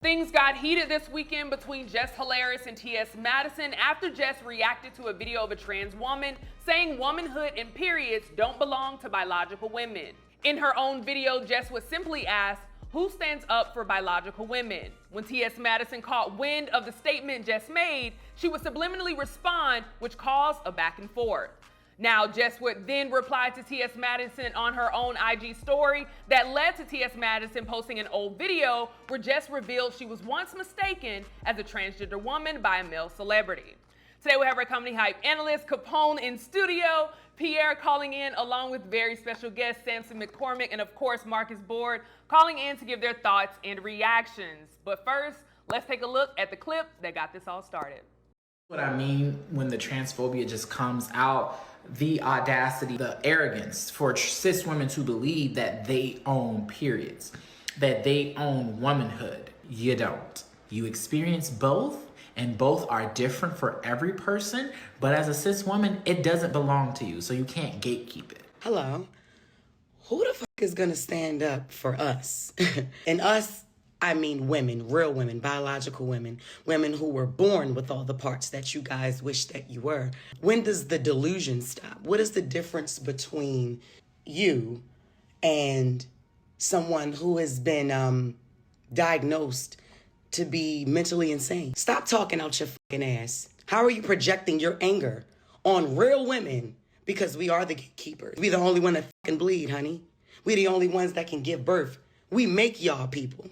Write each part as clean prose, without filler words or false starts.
Things got heated this weekend between Jess Hilarious and T.S. Madison after Jess reacted to a video of a trans woman saying womanhood and periods don't belong to biological women. In her own video, Jess was simply asked, who stands up for biological women? When T.S. Madison caught wind of the statement Jess made, she would subliminally respond, which caused a back and forth. Now, Jess would then reply to T.S. Madison on her own IG story that led to T.S. Madison posting an old video where Jess revealed she was once mistaken as a transgender woman by a male celebrity. Today we have our comedy hype analyst Capone in studio, Pierre calling in along with very special guest Samson McCormick and of course Marcus Board calling in to give their thoughts and reactions. But first, let's take a look at the clip that got this all started. What I mean when the transphobia just comes out, the audacity, the arrogance for cis women to believe that they own periods, that they own womanhood. You don't. You experience both, and both are different for every person, but as a cis woman, it doesn't belong to you, so you can't gatekeep it. Hello. Who the fuck is gonna stand up for us? And us, I mean women, real women, biological women, women who were born with all the parts that you guys wish that you were. When does the delusion stop? What is the difference between you and someone who has been diagnosed to be mentally insane? Stop talking out your fucking ass. How are you projecting your anger on real women? Because we are the gatekeepers. We the only one that fucking bleed, honey. We the only ones that can give birth. We make y'all people.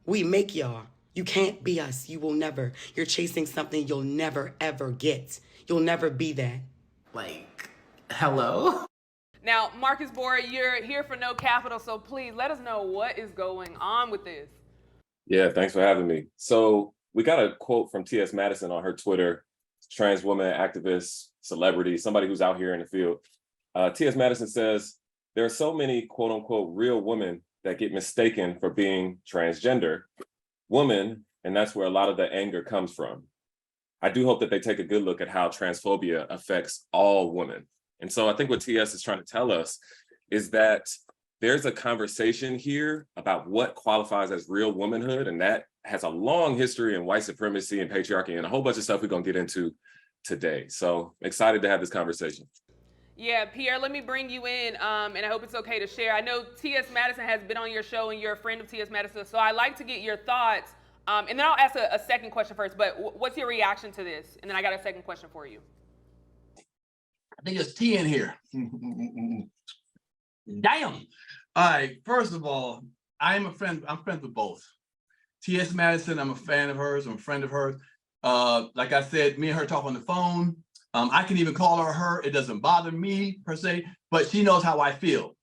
We make y'all. You can't be us. You will never. You're chasing something you'll never, ever get. You'll never be that. Like, hello? Now, Marcus Board, you're here for No Capital, so please let us know what is going on with this. Yeah, thanks for having me. So we got a quote from T.S. Madison on her Twitter, trans woman, activist, celebrity, somebody who's out here in the field. T.S. Madison says, there are so many quote unquote real women that get mistaken for being transgender women, and that's where a lot of the anger comes from. I do hope that they take a good look at how transphobia affects all women. And so I think what TS is trying to tell us is that there's a conversation here about what qualifies as real womanhood, and that has a long history in white supremacy and patriarchy and a whole bunch of stuff we're gonna get into today. So excited to have this conversation. Yeah, Pierre, let me bring you in, and I hope it's okay to share. I know T.S. Madison has been on your show, and you're a friend of T.S. Madison, so I'd like to get your thoughts, and then I'll ask a second question first, but what's your reaction to this? And then I got a second question for you. I think it's T in here. Damn. All right, first of all, I'm friends with both. T.S. Madison, I'm a fan of hers, I'm a friend of hers. Like I said, me and her talk on the phone. I can even call her. It doesn't bother me per se, but she knows how I feel.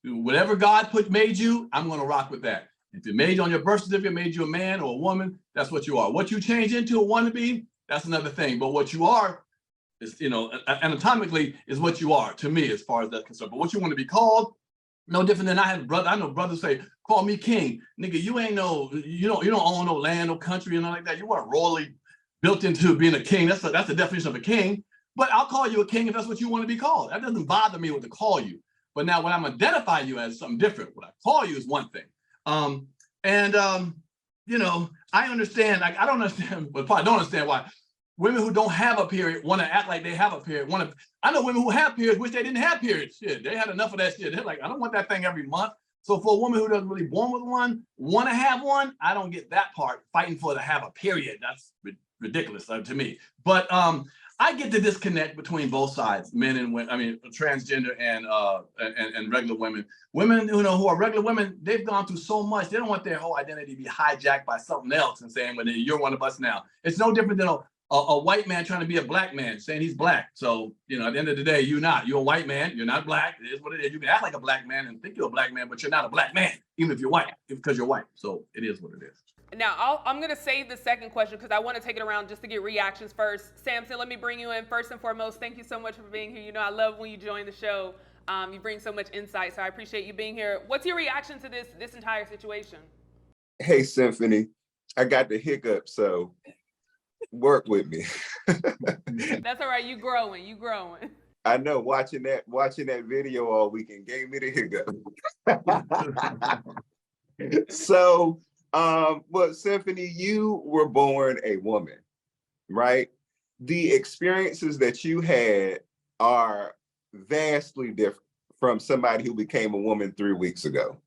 Whatever God made you, I'm gonna rock with that. If it made you on your birth certificate, made you a man or a woman, that's what you are. What you change into or want to be, that's another thing. But what you are is, anatomically is what you are to me, as far as that's concerned. But what you want to be called, no different than I know brothers say, call me king. Nigga, you don't own no land, no country, and all like that. You weren't royally built into being a king. That's the definition of a king. But I'll call you a king if that's what you want to be called. That doesn't bother me what to call you. But now when I'm identify you as something different, what I call you is one thing. I understand, like I don't understand, but probably don't understand why women who don't have a period want to act like they have a period. I know women who have periods wish they didn't have periods. Shit, they had enough of that shit. They're like, I don't want that thing every month. So for a woman who doesn't really born with one, want to have one, I don't get that part. Fighting for to have a period, that's ridiculous to me. But I get the disconnect between both sides, men and women. I mean, transgender and regular women. Women, who are regular women, they've gone through so much. They don't want their whole identity to be hijacked by something else and saying, well, you're one of us now. It's no different than a white man trying to be a black man, saying he's black. So, at the end of the day, you're not. You're a white man. You're not black. It is what it is. You can act like a black man and think you're a black man, but you're not a black man, even if you're white, because you're white. So it is what it is. Now, I'm going to save the second question because I want to take it around just to get reactions first. Samson, let me bring you in. First and foremost, thank you so much for being here. I love when you join the show. You bring so much insight, so I appreciate you being here. What's your reaction to this entire situation? Hey, Symphony, I got the hiccup, so work with me. That's all right. You growing. I know, watching that video all weekend gave me the hiccup. So Well, Symphony, you were born a woman, right? The experiences that you had are vastly different from somebody who became a woman 3 weeks ago.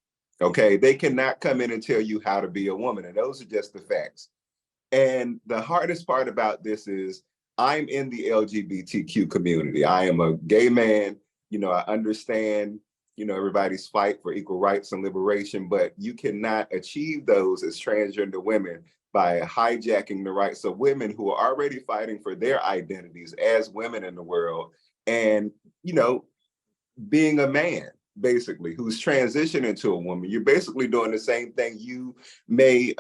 Okay, they cannot come in and tell you how to be a woman, and those are just the facts. And the hardest part about this is I'm in the LGBTQ community. I am a gay man. You know, I understand, you know, everybody's fight for equal rights and liberation, but you cannot achieve those as transgender women by hijacking the rights of women who are already fighting for their identities as women in the world. And, you know, being a man, basically, who's transitioning into a woman, you're basically doing the same thing you may,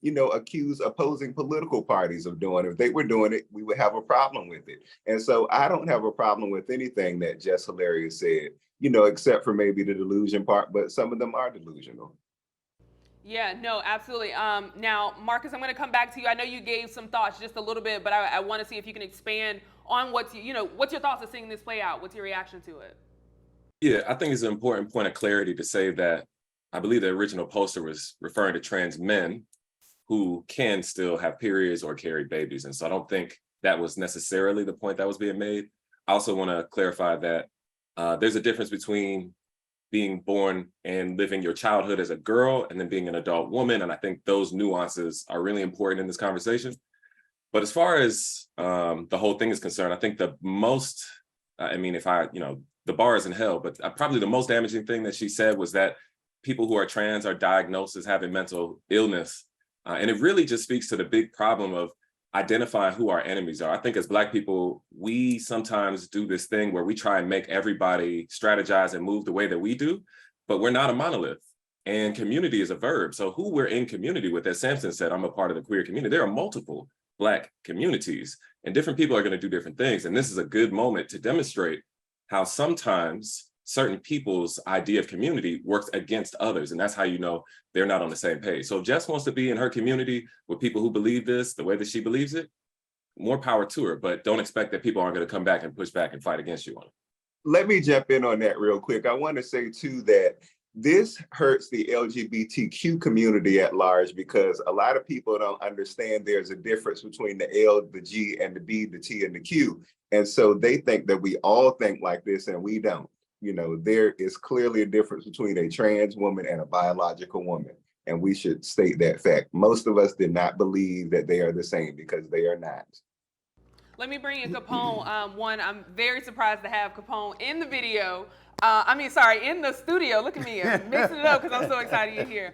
you know, accuse opposing political parties of doing. If they were doing it, we would have a problem with it. And so I don't have a problem with anything that Jess Hilarious said, you know, except for maybe the delusion part, but some of them are delusional. Yeah, no, absolutely. Now, Marcus, I'm going to come back to you. I know you gave some thoughts just a little bit, but I want to see if you can expand on what's your thoughts of seeing this play out? What's your reaction to it? Yeah, I think it's an important point of clarity to say that I believe the original poster was referring to trans men who can still have periods or carry babies. And so I don't think that was necessarily the point that was being made. I also want to clarify that there's a difference between being born and living your childhood as a girl and then being an adult woman. And I think those nuances are really important in this conversation. But as far as the whole thing is concerned, I think the most, the bar is in hell, but probably the most damaging thing that she said was that people who are trans are diagnosed as having mental illness. And it really just speaks to the big problem of identifying who our enemies are. I think as Black people, we sometimes do this thing where we try and make everybody strategize and move the way that we do, but we're not a monolith. And community is a verb. So who we're in community with, as Samson said, I'm a part of the queer community. There are multiple Black communities and different people are going to do different things. And this is a good moment to demonstrate how sometimes certain people's idea of community works against others. And that's how you know they're not on the same page. So if Jess wants to be in her community with people who believe this the way that she believes it, more power to her, but don't expect that people aren't going to come back and push back and fight against you on it. Let me jump in on that real quick. I want to say too that this hurts the LGBTQ community at large because a lot of people don't understand there's a difference between the L, the G, and the B, the T, and the Q. And so they think that we all think like this and we don't. You know, there is clearly a difference between a trans woman and a biological woman. And we should state that fact. Most of us did not believe that they are the same because they are not. Let me bring in Capone. One, I'm very surprised to have Capone in the video. In the studio. Look at me, I'm mixing it up because I'm so excited you're here.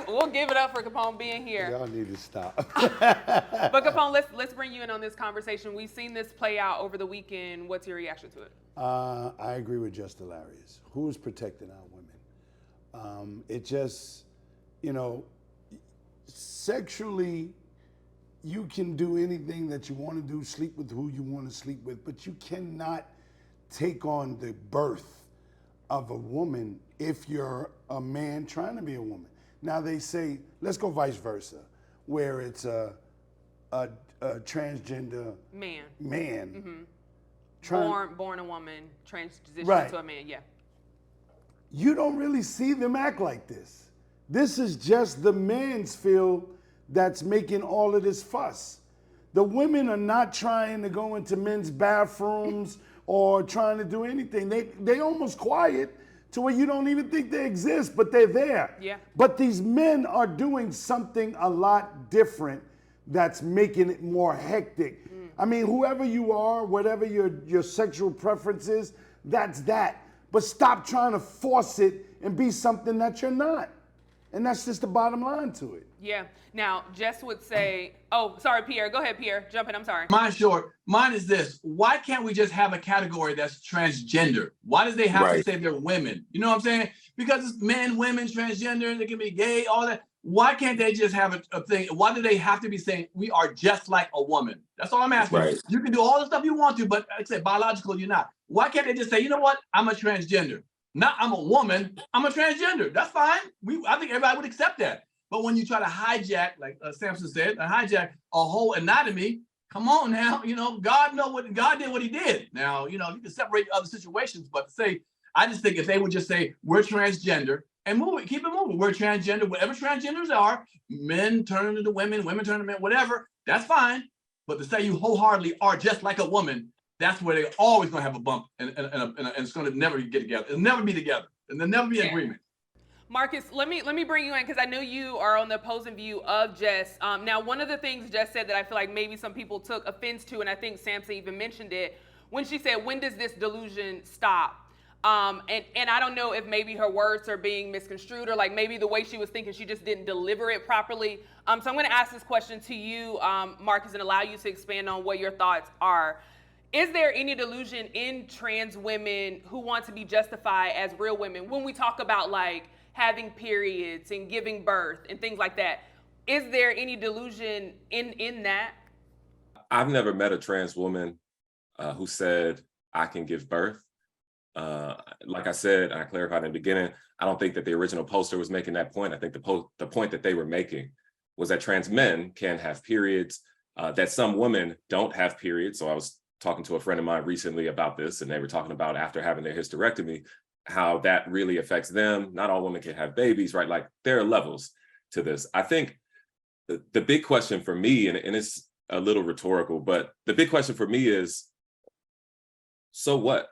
We'll give it up for Capone being here. Y'all need to stop. But Capone, let's bring you in on this conversation. We've seen this play out over the weekend. What's your reaction to it? I agree with Just Hilarious. Who's protecting our women? It just, sexually, you can do anything that you want to do, sleep with who you want to sleep with, but you cannot take on the birth of a woman if you're a man trying to be a woman. Now they say, let's go vice versa, where it's a transgender man. Mm-hmm. Born a woman, transition right. to a man, yeah. You don't really see them act like this. This is just the man's field that's making all of this fuss. The women are not trying to go into men's bathrooms or trying to do anything. They almost quiet to where you don't even think they exist, but they're there. Yeah. But these men are doing something a lot different that's making it more hectic. I mean, whoever you are, whatever your sexual preference is, that's that. But stop trying to force it and be something that you're not. And that's just the bottom line to it. Yeah. Now, Jess would say, oh, sorry, Pierre. Go ahead, Pierre. Jump in. I'm sorry. Mine's short. Mine is this. Why can't we just have a category that's transgender? Why do they have to say they're women? You know what I'm saying? Because it's men, women, transgender, they can be gay, all that. Why can't they just have a thing? Why do they have to be saying we are just like a woman? That's all I'm asking. Right. You can do all the stuff you want to, but like I said, biological, you're not. Why can't they just say, you know what? I'm a transgender. Not I'm a woman, I'm a transgender. That's fine. I think everybody would accept that. But when you try to hijack, like Samson said, hijack a whole anatomy, come on now, God did what he did. Now, you can separate other situations, but say, I just think if they would just say, we're transgender, and move it, keep it moving. We're transgender, whatever transgenders are, men turn into women, women turn into men, whatever, that's fine. But to say you wholeheartedly are just like a woman, that's where they're always going to have a bump, and it's going to never get together. It'll never be together, and there'll never be agreement. Marcus, let me bring you in because I know you are on the opposing view of Jess. Now, one of the things Jess said that I feel like maybe some people took offense to, and I think Samson even mentioned it, when she said, "When does this delusion stop?" And I don't know if maybe her words are being misconstrued, or like maybe the way she was thinking, she just didn't deliver it properly. So I'm going to ask this question to you, Marcus, and allow you to expand on what your thoughts are. Is there any delusion in trans women who want to be justified as real women when we talk about like having periods and giving birth and things like that? Is there any delusion in that? I've never met a trans woman who said, I can give birth. Like I said, I clarified in the beginning, I don't think that the original poster was making that point. I think the point that they were making was that trans men can have periods, that some women don't have periods. So I was talking to a friend of mine recently about this, and they were talking about after having their hysterectomy, how that really affects them. Not all women can have babies, right? Like there are levels to this. I think the big question for me, and it's a little rhetorical, but the big question for me is, so what?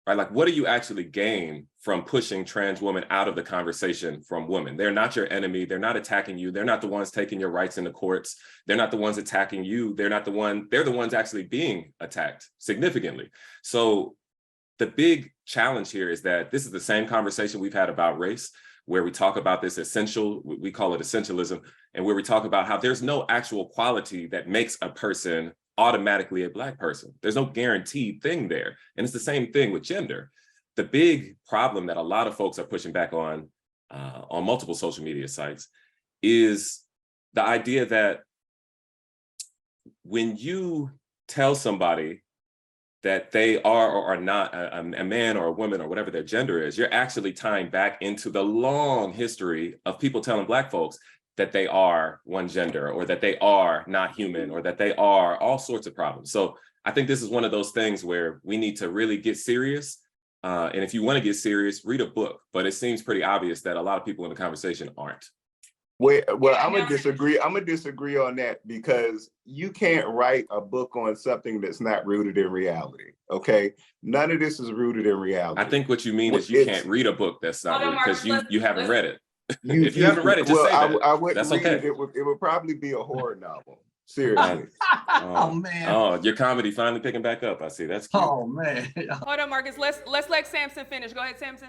Right? Like, what do you actually gain from pushing trans women out of the conversation from women? They're not your enemy. They're not attacking you. They're not the ones taking your rights in the courts. They're not the ones attacking you. They're the ones actually being attacked significantly. So the big challenge here is that this is the same conversation we've had about race, where we talk about this essential, we call it essentialism, and where we talk about how there's no actual quality that makes a person automatically a Black person. There's no guaranteed thing there. And it's the same thing with gender. The big problem that a lot of folks are pushing back on multiple social media sites is the idea that when you tell somebody that they are or are not a man or a woman or whatever their gender is, you're actually tying back into the long history of people telling Black folks that they are one gender, or that they are not human, or that they are all sorts of problems. So I think this is one of those things where we need to really get serious. And if you want to get serious, read a book. But it seems pretty obvious that a lot of people in the conversation aren't. Well, I'm gonna disagree. I'm gonna disagree on that, because you can't write a book on something that's not rooted in reality. Okay, none of this is rooted in reality. I think what you mean is you can't read a book that's not rooted, because you haven't read it. If you haven't read it, just say that. I wouldn't That's read okay. it. It would probably be a horror novel. Seriously. Oh man. Oh, your comedy finally picking back up. I see. That's cute. Oh man. Hold on, Marcus. Let's let Samson finish. Go ahead, Samson.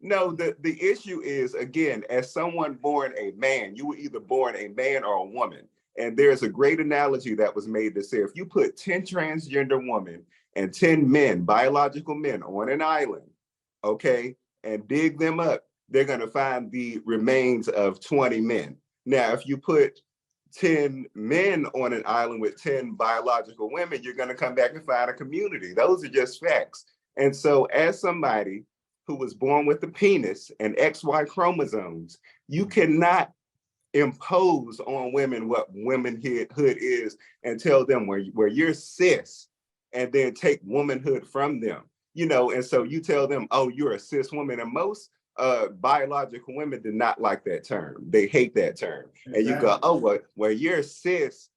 No, the issue is, again, as someone born a man, you were either born a man or a woman. And there's a great analogy that was made to say, if you put 10 transgender women and 10 men, biological men, on an island, okay, and dig them up, they're going to find the remains of 20 men. Now, if you put 10 men on an island with 10 biological women, you're going to come back and find a community. Those are just facts. And so as somebody who was born with a penis and XY chromosomes, you cannot impose on women what womanhood is and tell them where you're cis, and then take womanhood from them. And so you tell them, oh, you're a cis woman. And most biological women do not like that term. They hate that term. Exactly. And you go, oh, well, you're cis.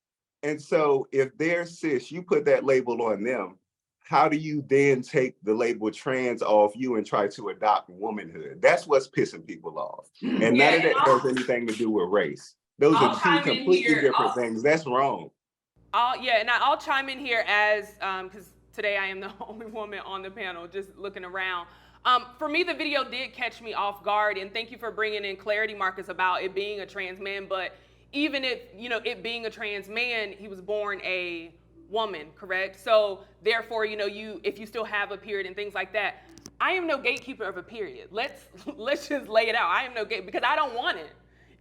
And so if they're cis, you put that label on them. How do you then take the label trans off you and try to adopt womanhood? That's what's pissing people off. And none of that has anything to do with race. Those are two completely different things. That's wrong. I'll chime in here as, because today I am the only woman on the panel, just looking around. For me, the video did catch me off guard, and thank you for bringing in clarity, Marcus, about it being a trans man. But even if, it being a trans man, he was born a woman, correct? So therefore, if you still have a period and things like that, I am no gatekeeper of a period. Let's just lay it out. I am no gate, because I don't want it.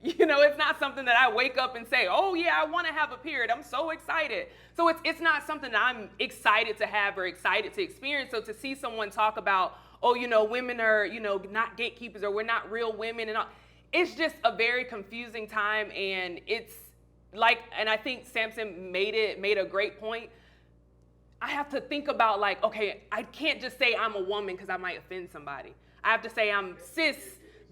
It's not something that I wake up and say, oh yeah, I want to have a period. I'm so excited. So it's not something that I'm excited to have or excited to experience. So to see someone talk about, oh, women are, not gatekeepers, or we're not real women, and all, it's just a very confusing time. And it's like, and I think Samson made a great point. I have to think about, like, okay, I can't just say I'm a woman because I might offend somebody. I have to say I'm cis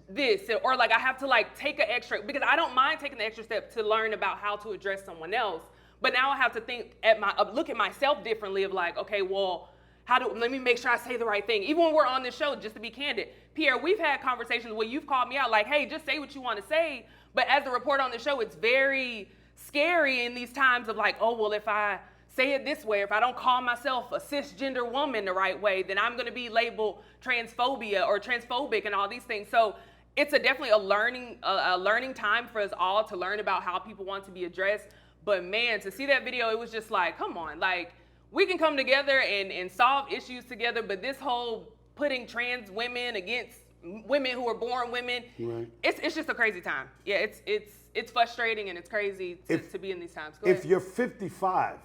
this, or like I have to like take an extra, because I don't mind taking the extra step to learn about how to address someone else, but now I have to think at look at myself differently of like, okay, well, let me make sure I say the right thing. Even when we're on this show, just to be candid, Pierre, we've had conversations where you've called me out like, hey, just say what you want to say, but as a reporter on the show, it's very scary in these times of like, oh, well, if I say it this way, if I don't call myself a cisgender woman the right way, then I'm going to be labeled transphobia or transphobic and all these things. So it's definitely a learning time for us all to learn about how people want to be addressed. But man, to see that video, it was just like, come on, like we can come together and solve issues together. But this whole putting trans women against women who are born women, right. It's just a crazy time. Yeah, it's frustrating and it's crazy to be in these times. If you're 55,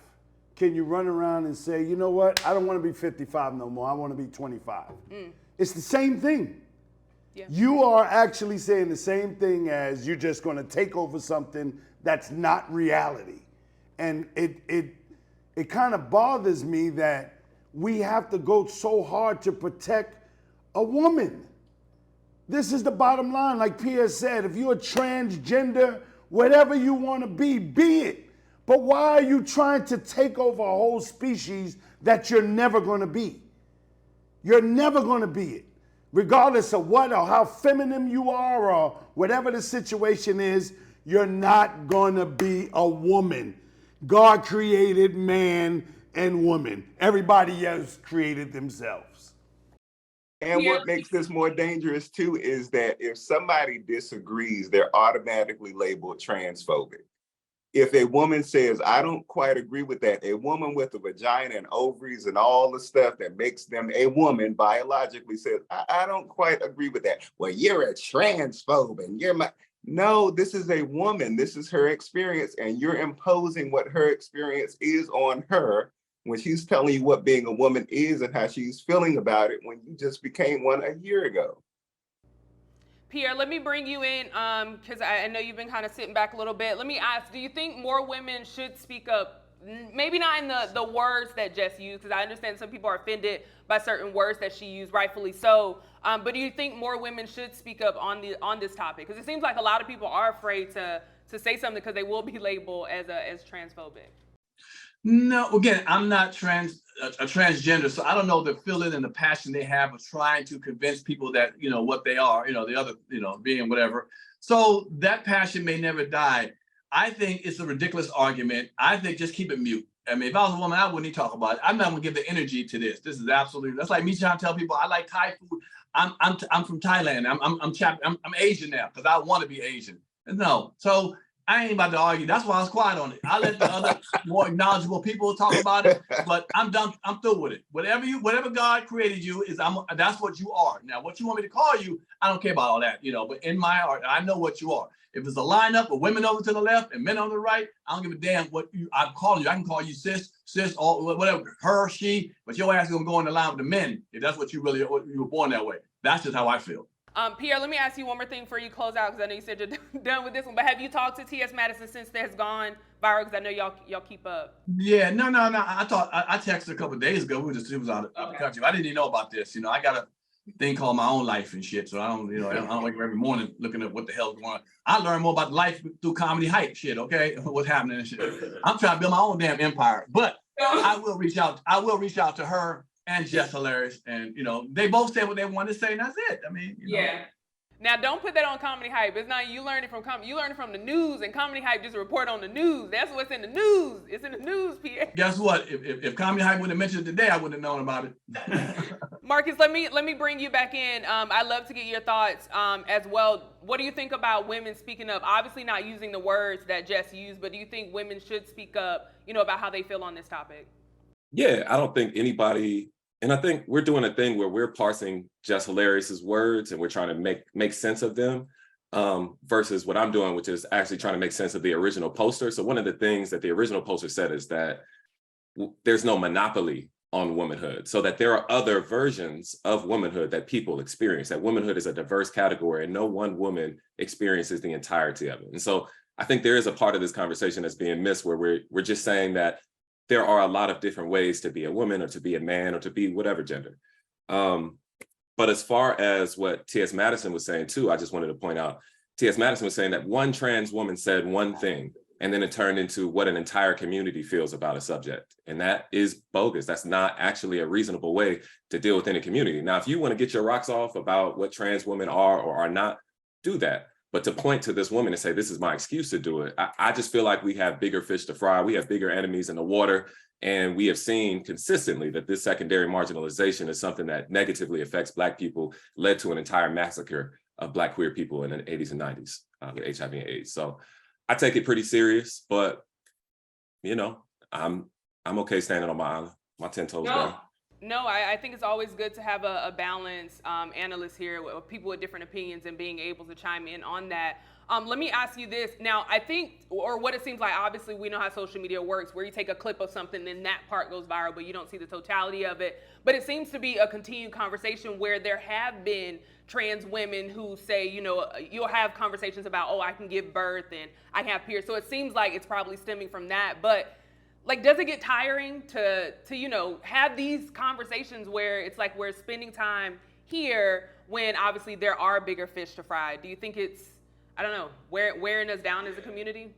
can you run around and say, you know what, I don't want to be 55 no more, I want to be 25. It's the same thing. Yeah. You are actually saying the same thing as you're just going to take over something that's not reality. And it kind of bothers me that we have to go so hard to protect a woman. This is the bottom line. Like Pierre said, if you're a transgender, whatever you want to be it. But why are you trying to take over a whole species that you're never going to be? You're never going to be it. Regardless of what or how feminine you are or whatever the situation is, you're not going to be a woman. God created man and woman. Everybody else created themselves. And what makes this more dangerous too is that if somebody disagrees, they're automatically labeled transphobic. If a woman says, I don't quite agree with that, a woman with a vagina and ovaries and all the stuff that makes them a woman biologically says, I don't quite agree with that. Well, you're a transphobe and you're my... No, this is a woman. This is her experience. And you're imposing what her experience is on her when she's telling you what being a woman is and how she's feeling about it when you just became one a year ago. Pierre, let me bring you in because I know you've been kind of sitting back a little bit. Let me ask, do you think more women should speak up? Maybe not in the words that Jess used, because I understand some people are offended by certain words that she used, rightfully so. But do you think more women should speak up on this topic? Because it seems like a lot of people are afraid to say something because they will be labeled as transphobic. No, again, I'm not a transgender, so I don't know the feeling and the passion they have of trying to convince people that, you know, what they are, you know, the other, you know, being whatever. So that passion may never die. I think it's a ridiculous argument. I think just keep it mute. I mean, if I was a woman, I wouldn't even talk about it. I'm not gonna give the energy to this. This is absolutely, that's like me trying to tell people I like Thai food. I'm from Thailand. I'm Asian now because I want to be Asian. No, so I ain't about to argue. That's why I was quiet on it. I let the other more knowledgeable people talk about it, but I'm done. I'm through with it. Whatever God created you that's what you are. Now, what you want me to call you, I don't care about all that, you know, but in my heart, I know what you are. If it's a lineup of women over to the left and men on the right, I don't give a damn what I'm calling you. I can call you sis, or whatever, her, she, but your ass is gonna go in the line with the men if that's what you were born that way. That's just how I feel. Pierre, let me ask you one more thing before you close out, because I know you said you're done with this one, but have you talked to T.S. Madison since that has gone viral? Because I know y'all keep up. Yeah, no. I texted a couple of days ago. He was out of the country. I didn't even know about this. You know, I got a thing called my own life and shit. So I don't wake up every morning looking at what the hell's going on. I learn more about life through comedy hype shit, okay? What's happening and shit. I'm trying to build my own damn empire. But I will reach out to her and Jess Hilarious, and you know, they both said what they wanted to say, and that's it. I mean, you know. Now, don't put that on comedy hype. It's not you learn it from comedy. You learn it from the news, and comedy hype just report on the news. That's what's in the news. It's in the news, Pierre. Guess what? If comedy hype would have mentioned it today, I wouldn't have known about it. Marcus, let me bring you back in. I'd love to get your thoughts as well. What do you think about women speaking up? Obviously, not using the words that Jess used, but do you think women should speak up, you know, about how they feel on this topic? Yeah, I don't think anybody, and I think we're doing a thing where we're parsing Jess Hilarious's words and we're trying to make sense of them versus what I'm doing, which is actually trying to make sense of the original poster. So one of the things that the original poster said is that there's no monopoly on womanhood, so that there are other versions of womanhood that people experience, that womanhood is a diverse category and no one woman experiences the entirety of it. And so I think there is a part of this conversation that's being missed where we're just saying that there are a lot of different ways to be a woman or to be a man or to be whatever gender. But as far as what T.S. Madison was saying too, I just wanted to point out, T.S. Madison was saying that one trans woman said one thing, and then it turned into what an entire community feels about a subject. And that is bogus. That's not actually a reasonable way to deal with any community. Now, if you want to get your rocks off about what trans women are or are not, do that. But to point to this woman and say, this is my excuse to do it, I just feel like we have bigger fish to fry. We have bigger enemies in the water. And we have seen consistently that this secondary marginalization is something that negatively affects Black people, led to an entire massacre of Black queer people in the 80s and 90s with HIV and AIDS. So I take it pretty serious, but you know, I'm okay standing on my 10 toes down. No, I think it's always good to have a balanced analyst here, with people with different opinions and being able to chime in on that. Let me ask you this. Now, I think, or what it seems like, obviously we know how social media works, where you take a clip of something, then that part goes viral, but you don't see the totality of it. But it seems to be a continued conversation where there have been trans women who say, you know, you'll have conversations about, oh, I can give birth and I can have periods. So it seems like it's probably stemming from that. But like, does it get tiring to you know, have these conversations where it's like we're spending time here when obviously there are bigger fish to fry? Do you think it's, I don't know, wearing us down as a community?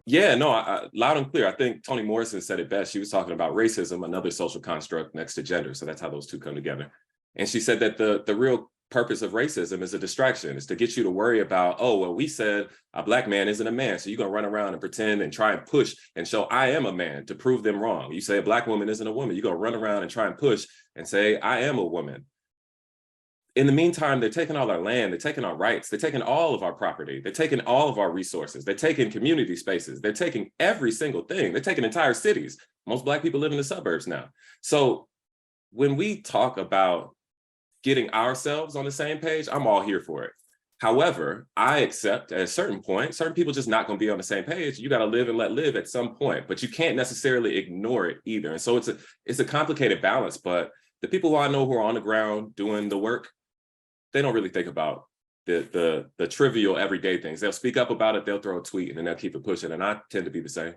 Yeah, no, loud and clear. I think Toni Morrison said it best. She was talking about racism, another social construct next to gender. So that's how those two come together. And she said that the real purpose of racism is a distraction. It's to get you to worry about, oh, well, we said a Black man isn't a man. So you're going to run around and pretend and try and push and show I am a man to prove them wrong. You say a Black woman isn't a woman. You're going to run around and try and push and say I am a woman. In the meantime, they're taking all our land, they're taking our rights, they're taking all of our property, they're taking all of our resources, they're taking community spaces, they're taking every single thing, they're taking entire cities. Most Black people live in the suburbs now. So when we talk about getting ourselves on the same page, I'm all here for it. However, I accept at a certain point, certain people just not gonna be on the same page. You gotta live and let live at some point, but you can't necessarily ignore it either. And so it's a complicated balance, but the people who I know who are on the ground doing the work, they don't really think about the trivial everyday things. They'll speak up about it, they'll throw a tweet, and then they'll keep it pushing. And I tend to be the same.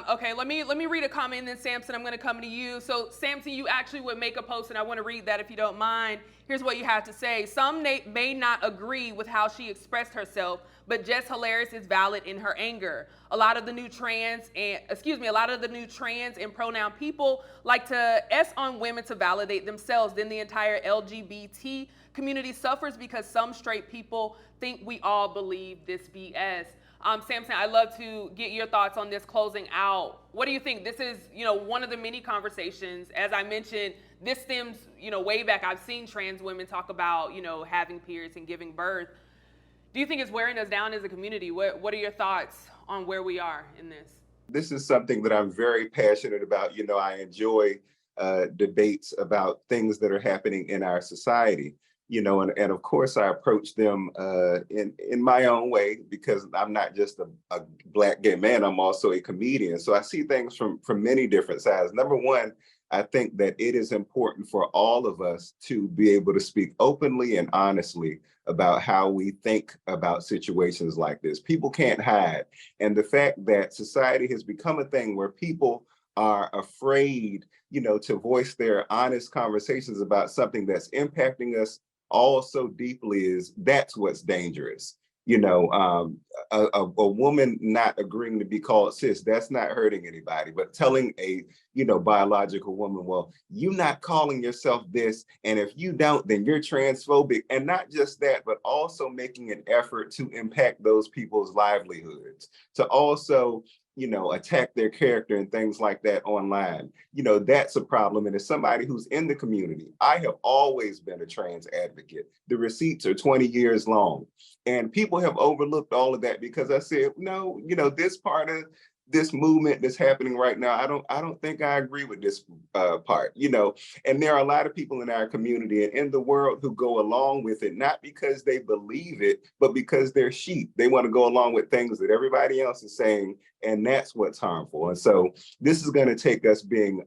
Okay, let me read a comment, and then Samson, I'm going to come to you. So Samson, you actually would make a post, and I want to read that if you don't mind. Here's what you have to say. Some may not agree with how she expressed herself, but Jess Hilarious is valid in her anger. A lot of the new trans and pronoun people like to S on women to validate themselves. Then the entire LGBT community suffers because some straight people think we all believe this BS. Samson, I'd love to get your thoughts on this closing out. What do you think? This is, you know, one of the many conversations. As I mentioned, this stems, you know, way back. I've seen trans women talk about, you know, having periods and giving birth. Do you think it's wearing us down as a community? What are your thoughts on where we are in this? This is something that I'm very passionate about. You know, I enjoy debates about things that are happening in our society. You know, and of course I approach them in my own way, because I'm not just a Black gay man, I'm also a comedian. So I see things from many different sides. Number one, I think that it is important for all of us to be able to speak openly and honestly about how we think about situations like this. People can't hide. And the fact that society has become a thing where people are afraid, you know, to voice their honest conversations about something that's impacting us all so deeply, that's what's dangerous. You know, a woman not agreeing to be called cis, that's not hurting anybody. But telling a, you know, biological woman, well, you're not calling yourself this, and if you don't, then you're transphobic. And not just that, but also making an effort to impact those people's livelihoods, to also, you know, attack their character and things like that online. You know, that's a problem. And as somebody who's in the community, I have always been a trans advocate. The receipts are 20 years long. And people have overlooked all of that because I said, no, you know, this part of this movement that's happening right now, I don't think I agree with this part, you know. And there are a lot of people in our community and in the world who go along with it, not because they believe it, but because they're sheep. They want to go along with things that everybody else is saying, and that's what's harmful. And so this is going to take us being,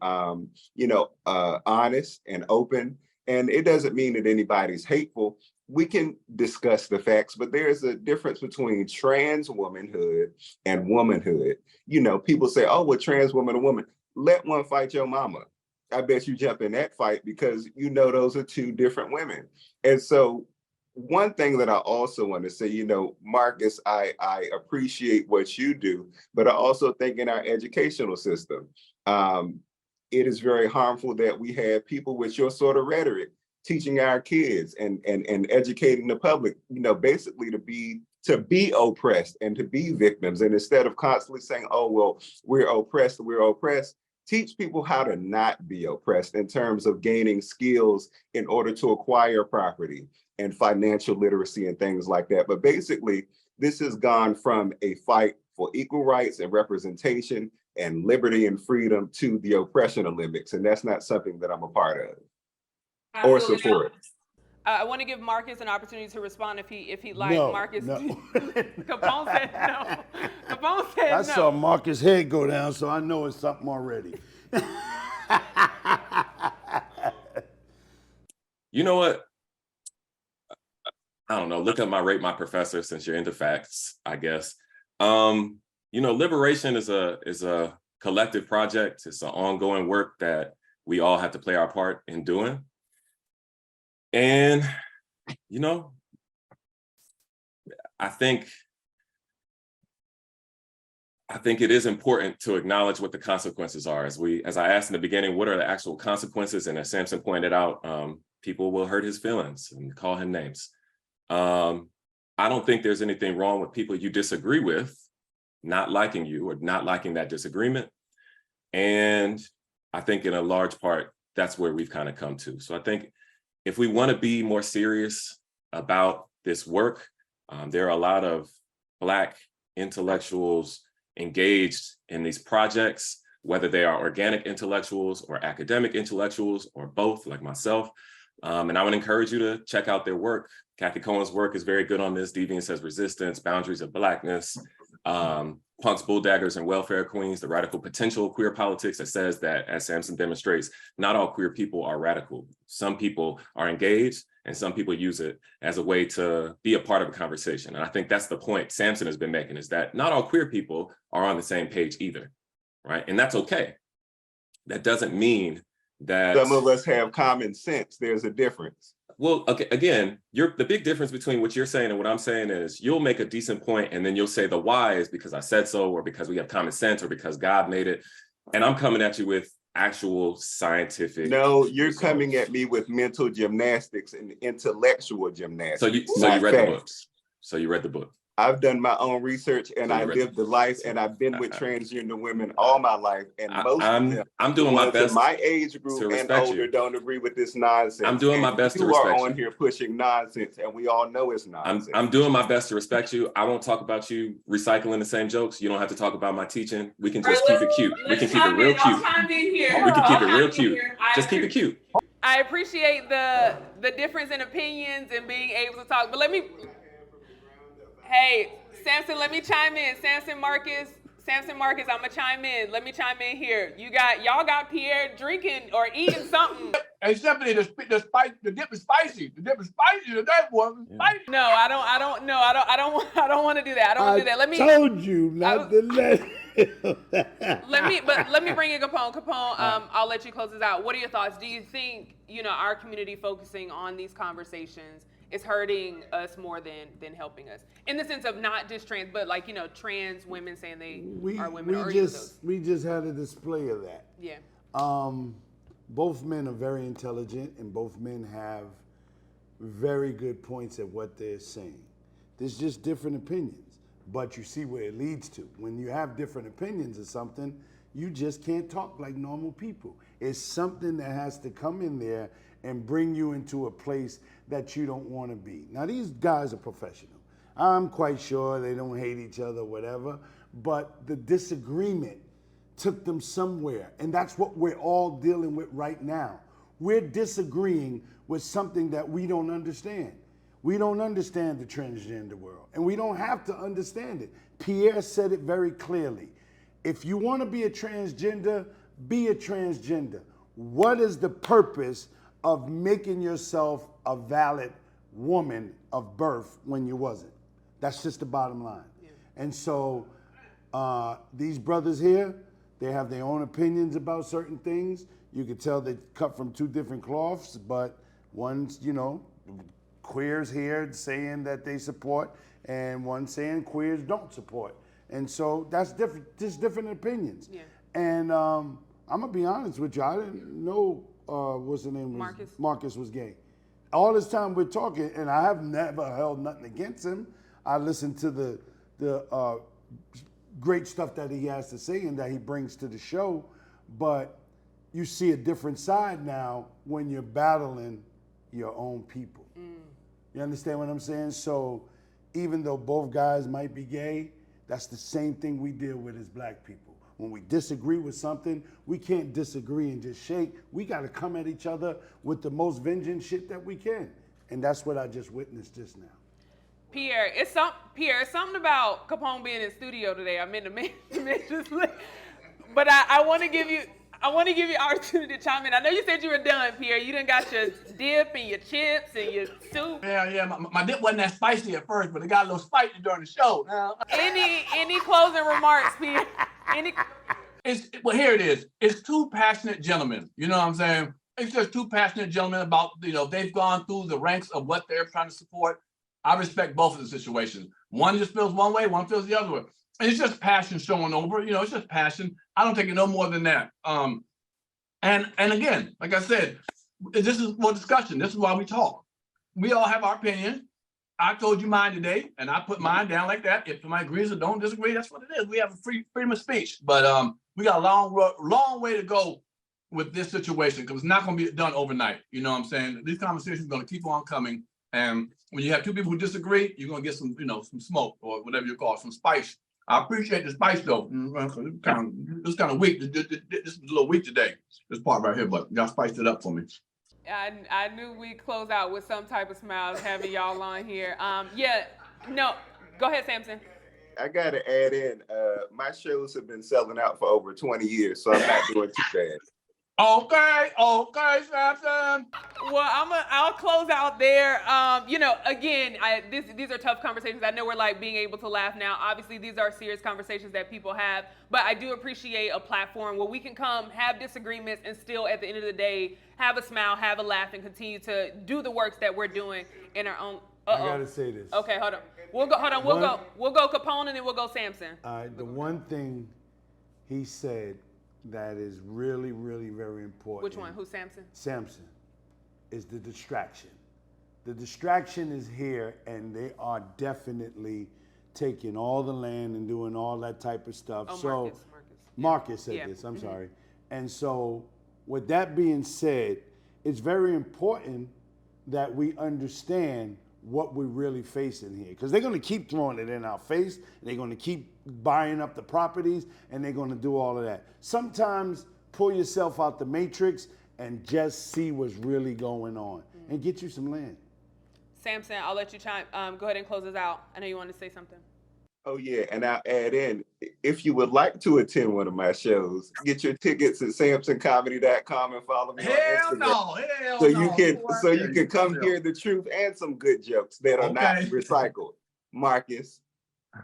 you know, honest and open. And it doesn't mean that anybody's hateful. We can discuss the facts, but there's a difference between trans womanhood and womanhood. You know, people say, oh, well, trans woman or woman, let one fight your mama. I bet you jump in that fight because you know those are two different women. And so one thing that I also want to say, you know, Marcus, I appreciate what you do, but I also think in our educational system, it is very harmful that we have people with your sort of rhetoric teaching our kids and educating the public, you know, basically to be oppressed and to be victims. And instead of constantly saying, oh, well, we're oppressed, teach people how to not be oppressed in terms of gaining skills in order to acquire property and financial literacy and things like that. But basically, this has gone from a fight for equal rights and representation and liberty and freedom to the oppression Olympics. And that's not something that I'm a part of or support. I want to give Marcus an opportunity to respond if he'd like. No, Marcus, no. Capone said no. Capone said I no. saw Marcus' head go down, so I know it's something already. You know what? I don't know. Look up my Rate My Professor since you're into facts, I guess. You know, liberation is a collective project. It's an ongoing work that we all have to play our part in doing. And, you know, I think it is important to acknowledge what the consequences are. As I asked in the beginning, what are the actual consequences? And as Samson pointed out, people will hurt his feelings and call him names. I don't think there's anything wrong with people you disagree with not liking you or not liking that disagreement. And I think in a large part, that's where we've kind of come to. So I think if we want to be more serious about this work, there are a lot of Black intellectuals engaged in these projects, whether they are organic intellectuals or academic intellectuals or both, like myself. And I would encourage you to check out their work. Kathy Cohen's work is very good on this. Deviance as Resistance, Boundaries of Blackness, Punks, Bulldaggers, and Welfare Queens, The Radical Potential of Queer Politics, that says that, as Samson demonstrates, not all queer people are radical. Some people are engaged and some people use it as a way to be a part of a conversation. And I think that's the point Samson has been making, is that not all queer people are on the same page either, right? And that's okay. That doesn't mean that some of us have common sense. There's a difference. Well, okay, again, the big difference between what you're saying and what I'm saying is you'll make a decent point and then you'll say the why is because I said so, or because we have common sense, or because God made it. And I'm coming at you with actual scientific. No, you're results. coming at me with mental gymnastics and intellectual gymnastics. So you read the books. So you read the book. I've done my own research and I lived the life, and I've been with transgender women all my life. And most of them, I'm doing my best. My age group and older don't agree with this nonsense. I'm doing my best to respect you. You are on here pushing nonsense, and we all know it's nonsense. I'm doing my best to respect you. I won't talk about you recycling the same jokes. You don't have to talk about my teaching. We can just keep it cute. We can keep it real cute. We can keep it real cute. Just keep it cute. I appreciate the difference in opinions and being able to talk, but hey, Samson, let me chime in. Samson Marcus, I'm gonna chime in. Let me chime in here. Y'all got Pierre drinking or eating something. Hey, Stephanie, the dip is spicy. The dip is spicy. That one is spicy. No, I don't want to do that. I don't want to do that. I told you not to let. Let me bring in Capone. Capone, I'll let you close this out. What are your thoughts? Do you think our community focusing on these conversations is hurting us more than helping us, in the sense of not just trans, but like trans women saying they are women? We just had a display of that. Yeah. Both men are very intelligent, and both men have very good points at what they're saying. There's just different opinions, but you see where it leads to. When you have different opinions of something, you just can't talk like normal people. It's something that has to come in there and bring you into a place that you don't want to be. Now, these guys are professional. I'm quite sure they don't hate each other, whatever, but the disagreement took them somewhere, and that's what we're all dealing with right now. We're disagreeing with something that we don't understand. We don't understand the transgender world, and we don't have to understand it. Pierre said it very clearly. If you want to be a transgender, be a transgender. What is the purpose of making yourself a valid woman of birth when you wasn't? That's just the bottom line. Yeah. And so these brothers here, they have their own opinions about certain things. You could tell they cut from two different cloths, but one's, queers here saying that they support, and one saying queers don't support. And so that's different, just different opinions. Yeah. And I'm gonna be honest with you, I didn't know what's the name? Marcus was gay. All this time we're talking, and I have never held nothing against him. I listen to the great stuff that he has to say and that he brings to the show, but you see a different side now when you're battling your own people. You understand what I'm saying? So even though both guys might be gay, that's the same thing we deal with as black people. When we disagree with something, we can't disagree and just shake. We got to come at each other with the most vengeance shit that we can. And that's what I just witnessed just now. Pierre, it's something about Capone being in studio today. I meant to mention, but I want to give you opportunity to chime in. I know you said you were done, Pierre. You done got your dip and your chips and your soup. Yeah. My dip wasn't that spicy at first, but it got a little spicy during the show. Any closing remarks, Pierre? Well, here it is. It's two passionate gentlemen. You know what I'm saying? It's just two passionate gentlemen about, they've gone through the ranks of what they're trying to support. I respect both of the situations. One just feels one way, one feels the other way. And it's just passion showing over. It's just passion. I don't take it no more than that. And again, like I said, this is for discussion. This is why we talk. We all have our opinion. I told you mine today, and I put mine down like that. If somebody agrees or don't disagree, that's what it is. We have a freedom of speech. But we got a long way to go with this situation, because it's not going to be done overnight. You know what I'm saying? These conversations are going to keep on coming. And when you have two people who disagree, you're going to get some, some smoke or whatever you call it, some spice. I appreciate the spice though. It's kind of weak. This is a little weak today, this part right here, but y'all spiced it up for me. I knew we'd close out with some type of smiles having y'all on here. Go ahead, Samson. I gotta add in, my shows have been selling out for over 20 years, so I'm not doing too bad. Okay, Samson. Well, I'll close out there. Again, these are tough conversations. I know we're like being able to laugh now. Obviously, these are serious conversations that people have, but I do appreciate a platform where we can come, have disagreements, and still, at the end of the day, have a smile, have a laugh, and continue to do the works that we're doing in our own. I gotta say this. Okay, hold on. We'll go Capone, and then we'll go Samson. The one thing he said that is really, really very important. Which one? Who's Samson? Samson is the distraction. The distraction is here, and they are definitely taking all the land and doing all that type of stuff. Marcus said this, I'm sorry. And so with that being said, it's very important that we understand what we're really facing here, because they're going to keep throwing it in our face, they're going to keep buying up the properties, and they're going to do all of that. Sometimes pull yourself out the matrix and just see what's really going on and get you some land. Samson, I'll let you go ahead and close us out. I know you wanted to say something. Oh yeah, and I'll add in, if you would like to attend one of my shows, get your tickets at samsoncomedy.com and follow me on Instagram. So you can come hear the truth and some good jokes that are not recycled. Marcus.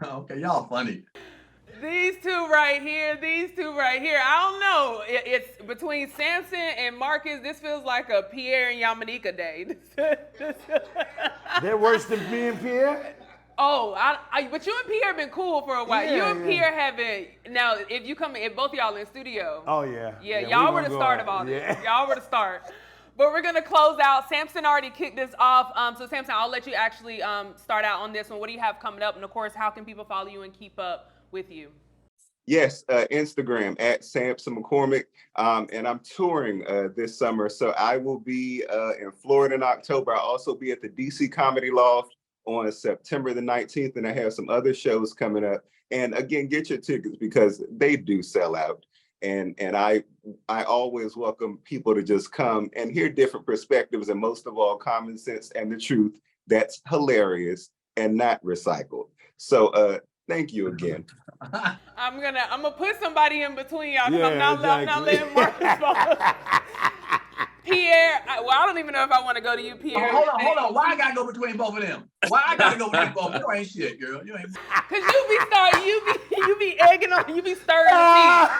Okay, y'all funny. These two right here. I don't know. It's between Samson and Marcus. This feels like a Pierre and Yamanika day. They're worse than me and Pierre? Oh, but you and Pierre have been cool for a while. Yeah, you and Pierre haven't. Now, if both of y'all in studio. Oh, yeah. Yeah, y'all were the start of all this. Y'all were the start. But we're going to close out. Samson already kicked this off. So, Samson, I'll let you actually start out on this one. What do you have coming up? And, of course, how can people follow you and keep up with you? Yes, Instagram at Samson McCormick. And I'm touring this summer. So I will be in Florida in October. I'll also be at the DC Comedy Loft on September the 19th, and I have some other shows coming up. And again, get your tickets because they do sell out. And I always welcome people to just come and hear different perspectives, and most of all, common sense and the truth that's hilarious and not recycled. So thank you again. I'm gonna put somebody in between y'all because I'm not letting Marcus fall. Pierre, I don't even know if I want to go to you, Pierre. Hold on. Why I gotta go between both of them? Why I gotta go between both? You ain't shit, girl. You ain't. Cause you be egging on, you be stirring the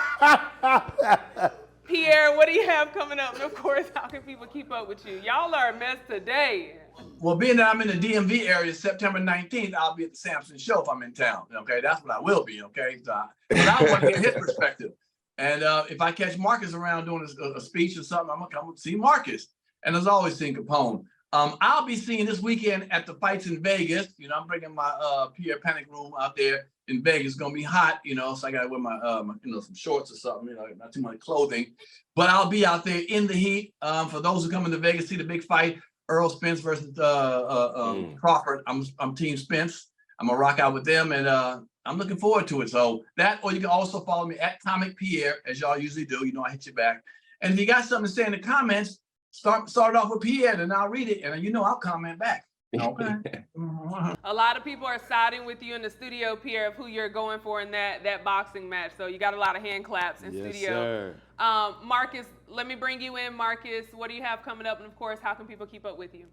tea. Pierre, what do you have coming up? And of course, how can people keep up with you? Y'all are a mess today. Well, being that I'm in the DMV area, September 19th, I'll be at the Samson Show if I'm in town. Okay, that's what I will be. Okay, so but I want to get his perspective. And if I catch Marcus around doing a speech or something, I'm gonna come see Marcus. And as always, seeing Capone. I'll be seeing this weekend at the fights in Vegas. You know, I'm bringing my Pierre Panic Room out there in Vegas. It's gonna be hot, you know, so I gotta wear my, some shorts or something, you know, not too much clothing. But I'll be out there in the heat. For those who come into Vegas, see the big fight, Earl Spence versus Crawford. I'm Team Spence. I'm gonna rock out with them, and I'm looking forward to it. So that, or you can also follow me at Comic Pierre, as y'all usually do. You know, I hit you back. And if you got something to say in the comments, start off with Pierre, and I'll read it, and you know I'll comment back. Okay. A lot of people are siding with you in the studio, Pierre, of who you're going for in that boxing match. So you got a lot of hand claps in studio. Sir. Marcus, let me bring you in. Marcus, what do you have coming up? And of course, how can people keep up with you?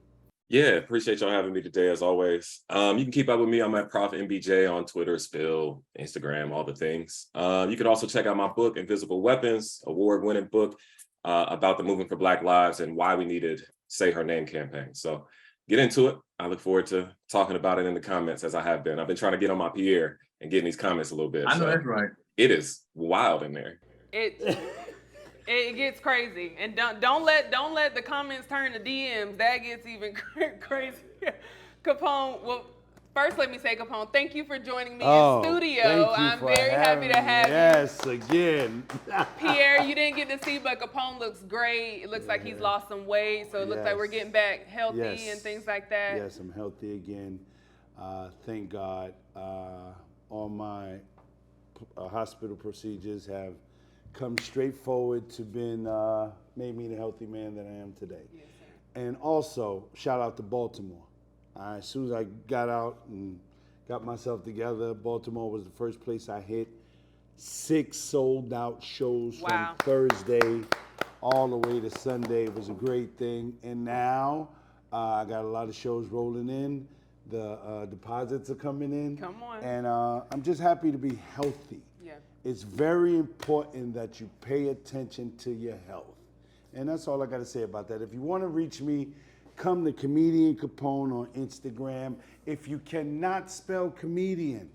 Yeah, appreciate y'all having me today as always. You can keep up with me. I'm at Prof MBJ on Twitter, Spill, Instagram, all the things. You can also check out my book, Invisible Weapons, award-winning book about the movement for Black lives and why we needed Say Her Name campaign. So get into it. I look forward to talking about it in the comments, as I have been. I've been trying to get on my Pierre and get in these comments a little bit. I know that's right. It is wild in there. It gets crazy, and don't let the comments turn to DMs. That gets even crazy. Capone, well, first let me say, Capone, thank you for joining me in studio. I'm very happy to have you. Yes, again. Pierre, you didn't get to see, but Capone looks great. It looks like he's lost some weight, so it looks like we're getting back healthy and things like that. Yes, I'm healthy again. Thank God. All my hospital procedures have come straight forward to made me the healthy man that I am today. Yes, and also, shout out to Baltimore. As soon as I got out and got myself together, Baltimore was the first place I hit. 6 sold out shows from Thursday all the way to Sunday. It was a great thing. And now I got a lot of shows rolling in. The deposits are coming in. Come on. And I'm just happy to be healthy. Yeah. It's very important that you pay attention to your health. And that's all I got to say about that. If you want to reach me, come to Comedian Capone on Instagram. If you cannot spell comedian,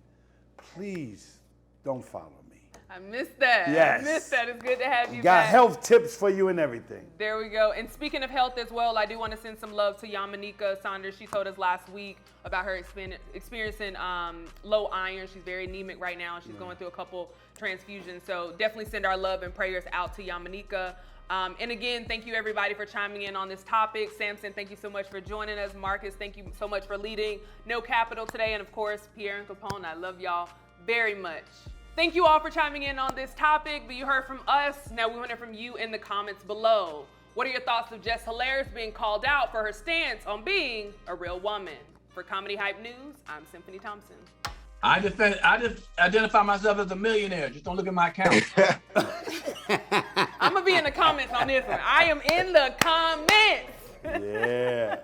please don't follow me. I missed that. Yes. I missed that. It's good to have you Got back. health tips for you and everything. There we go. And speaking of health as well, I do want to send some love to Yamanika Saunders. She told us last week about her experiencing low iron. She's very anemic right now. She's going through a couple transfusions. So definitely send our love and prayers out to Yamanika. And again, thank you everybody for chiming in on this topic. Samson, thank you so much for joining us. Marcus, thank you so much for leading No Capital today. And of course, Pierre and Capone, I love y'all very much. Thank you all for chiming in on this topic, but you heard from us. Now we want to hear from you in the comments below. What are your thoughts of Jess Hilarious being called out for her stance on being a real woman? For Comedy Hype News, I'm Symphony Thompson. I just identify myself as a millionaire. Just don't look at my account. I'm gonna be in the comments on this one. I am in the comments. Yeah.